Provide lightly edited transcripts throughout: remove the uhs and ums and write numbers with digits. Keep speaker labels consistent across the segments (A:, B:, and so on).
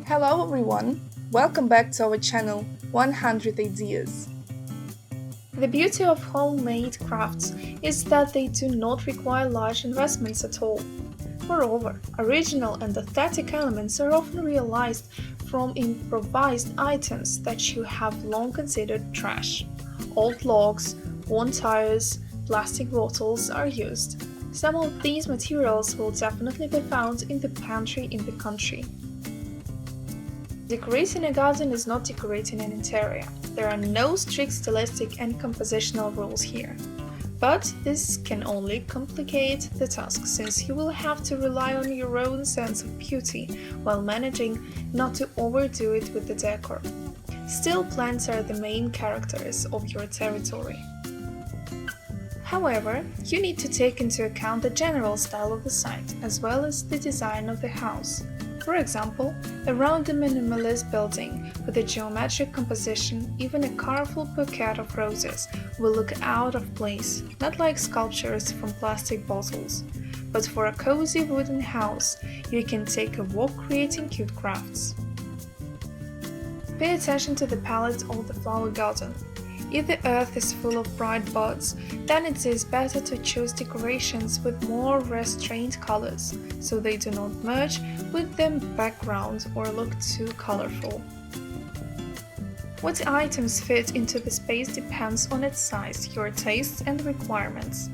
A: Hello everyone, welcome back to our channel 100 Ideas. The beauty of homemade crafts is that they do not require large investments at all. Moreover, original and aesthetic elements are often realized from improvised items that you have long considered trash. Old logs, worn tires, plastic bottles are used. Some of these materials will definitely be found in the pantry in the country. Decorating a garden is not decorating an interior. There are no strict stylistic and compositional rules here. But this can only complicate the task since you will have to rely on your own sense of beauty while managing not to overdo it with the decor. Still, plants are the main characters of your territory. However, you need to take into account the general style of the site as well as the design of the house. For example, around a minimalist building with a geometric composition, even a colorful bouquet of roses will look out of place, not like sculptures from plastic bottles. But for a cozy wooden house, you can take a walk creating cute crafts. Pay attention to the palette of the flower garden. If the earth is full of bright buds, then it is better to choose decorations with more restrained colors, so they do not merge with the background or look too colorful. What items fit into the space depends on its size, your tastes and requirements.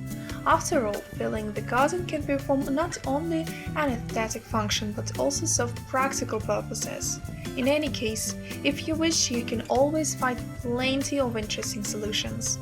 A: After all, filling the garden can perform not only an aesthetic function but also serve practical purposes. In any case, if you wish, you can always find plenty of interesting solutions.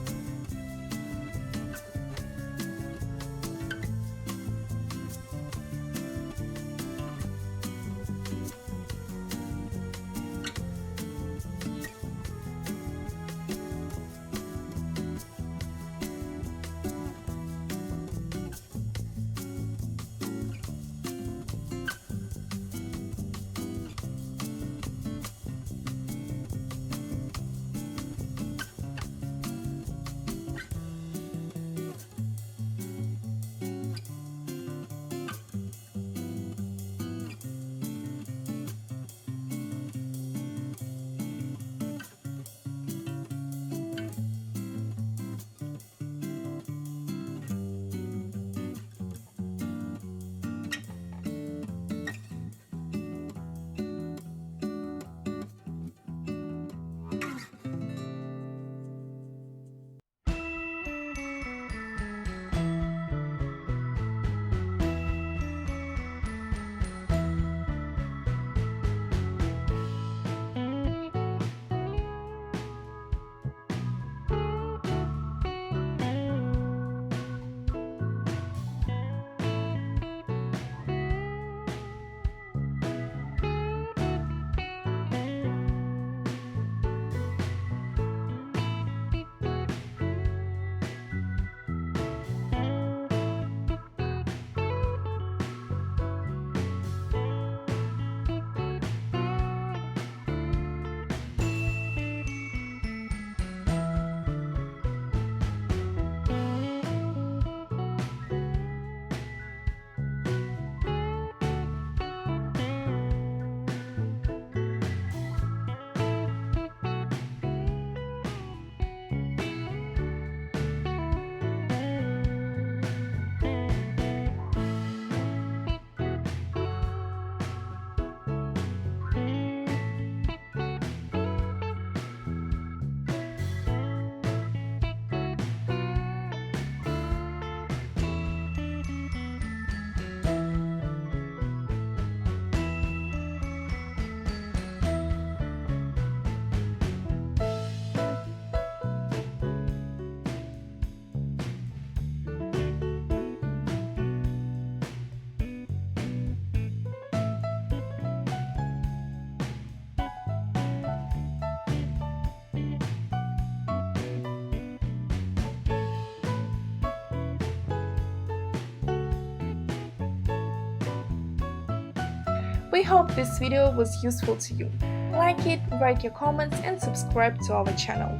A: We hope this video was useful to you. Like it, write your comments and subscribe to our channel.